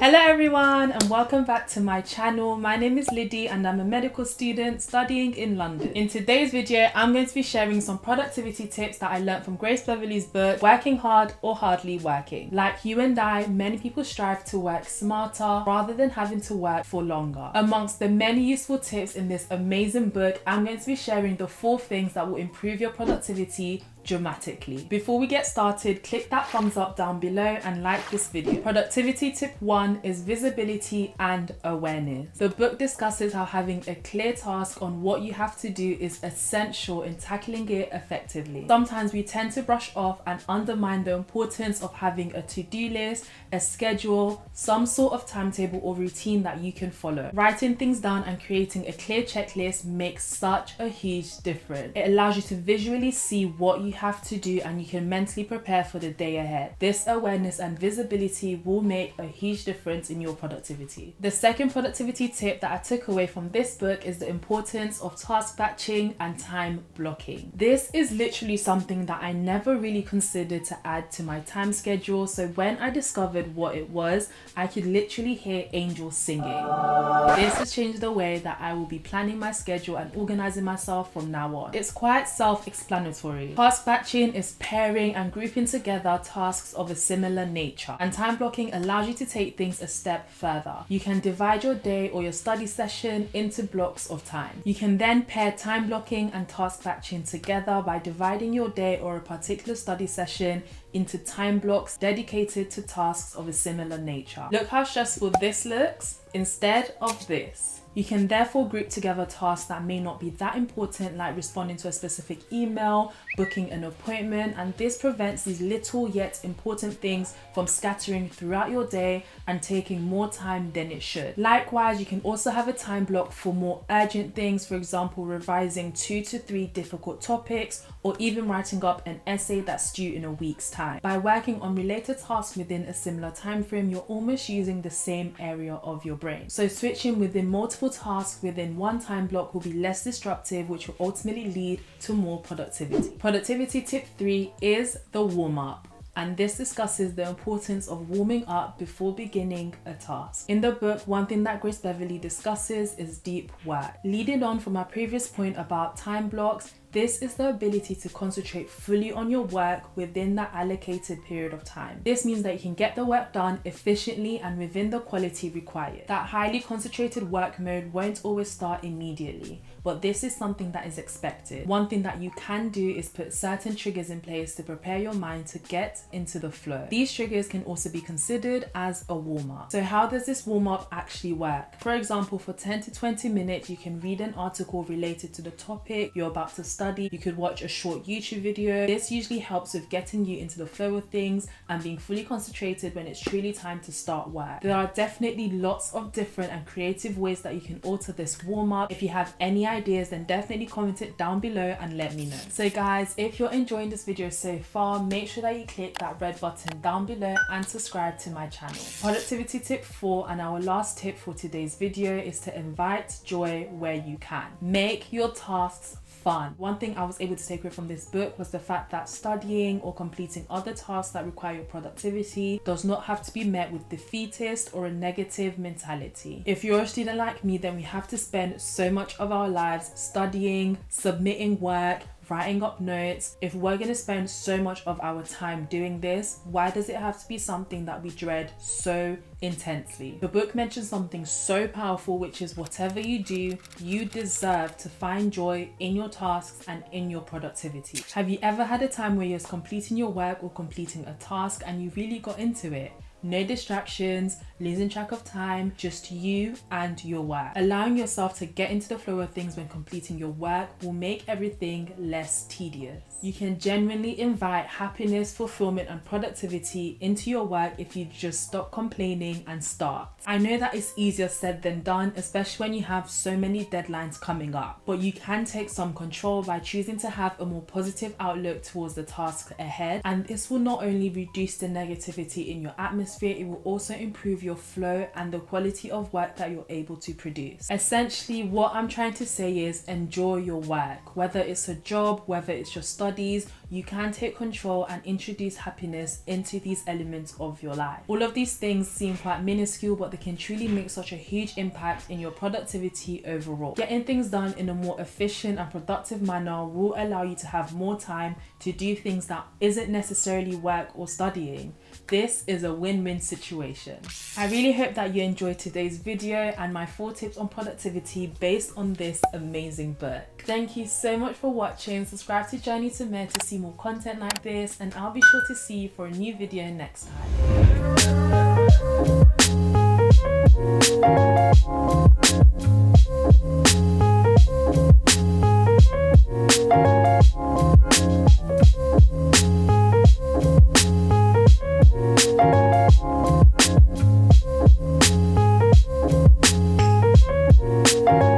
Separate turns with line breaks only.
Hello everyone and welcome back to my channel. My name is Liddy and I'm a medical student studying in London. In today's video, I'm going to be sharing some productivity tips that I learned from Grace Beverley's book, Working Hard or Hardly Working. Like you and I, many people strive to work smarter rather than having to work for longer. Amongst the many useful tips in this amazing book, I'm going to be sharing the 4 things that will improve your productivity dramatically. Before we get started, click that thumbs up down below and like this video. Productivity tip 1 is visibility and awareness. The book discusses how having a clear task on what you have to do is essential in tackling it effectively. Sometimes we tend to brush off and undermine the importance of having a to-do list, a schedule, some sort of timetable or routine that you can follow. Writing things down and creating a clear checklist makes such a huge difference. It allows you to visually see what you have to do and you can mentally prepare for the day ahead. This awareness and visibility will make a huge difference in your productivity. The second productivity tip that I took away from this book is the importance of task batching and time blocking. This is literally something that I never really considered to add to my time schedule, so when I discovered what it was, I could literally hear angels singing. This has changed the way that I will be planning my schedule and organizing myself from now on. It's quite self-explanatory. Task batching is pairing and grouping together tasks of a similar nature, and time blocking allows you to take things a step further. You can divide your day or your study session into blocks of time. You can then pair time blocking and task batching together by dividing your day or a particular study session into time blocks dedicated to tasks of a similar nature. Look how stressful this looks instead of this. You can therefore group together tasks that may not be that important, like responding to a specific email, booking an appointment, and this prevents these little yet important things from scattering throughout your day and taking more time than it should. Likewise, you can also have a time block for more urgent things, for example, revising 2 to 3 difficult topics or even writing up an essay that's due in a week's time. By working on related tasks within a similar time frame, you're almost using the same area of your brain. So switching within multiple tasks within one time block will be less disruptive, which will ultimately lead to more productivity. Productivity tip 3 is the warm up. And this discusses the importance of warming up before beginning a task. In the book, one thing that Grace Beverley discusses is deep work. Leading on from our previous point about time blocks, this is the ability to concentrate fully on your work within that allocated period of time. This means that you can get the work done efficiently and within the quality required. That highly concentrated work mode won't always start immediately, but this is something that is expected. One thing that you can do is put certain triggers in place to prepare your mind to get into the flow. These triggers can also be considered as a warm-up. So how does this warm-up actually work? For example, for 10 to 20 minutes, you can read an article related to the topic you're about to study. You could watch a short YouTube video. This usually helps with getting you into the flow of things and being fully concentrated when it's truly time to start work. There are definitely lots of different and creative ways that you can alter this warm-up. If you have any ideas, then definitely comment it down below and let me know. So guys, if you're enjoying this video so far, make sure that you click that red button down below and subscribe to my channel. Productivity tip 4 and our last tip for today's video is to invite joy where you can. Make your tasks fun. One thing I was able to take away from this book was the fact that studying or completing other tasks that require your productivity does not have to be met with defeatist or a negative mentality. If you're a student like me, then we have to spend so much of our lives studying, submitting work, writing up notes. If we're going to spend so much of our time doing this, why does it have to be something that we dread so intensely? The book mentions something so powerful, which is whatever you do, you deserve to find joy in your tasks and in your productivity. Have you ever had a time where you're completing your work or completing a task and you really got into it? No distractions, losing track of time, just you and your work. Allowing yourself to get into the flow of things when completing your work will make everything less tedious. You can genuinely invite happiness, fulfillment, and productivity into your work if you just stop complaining and start. I know that it's easier said than done, especially when you have so many deadlines coming up, but you can take some control by choosing to have a more positive outlook towards the task ahead, and this will not only reduce the negativity in your atmosphere, it will also improve your flow and the quality of work that you're able to produce. Essentially, what I'm trying to say is enjoy your work, whether it's a job, whether it's your studies, you can take control and introduce happiness into these elements of your life. All of these things seem quite minuscule, but they can truly make such a huge impact in your productivity overall. Getting things done in a more efficient and productive manner will allow you to have more time to do things that isn't necessarily work or studying. This is a win-win situation. I really hope that you enjoyed today's video and my 4 tips on productivity based on this amazing book. Thank you so much for watching. Subscribe to Journey to Med to see more content like this, and I'll be sure to see you for a new video next time.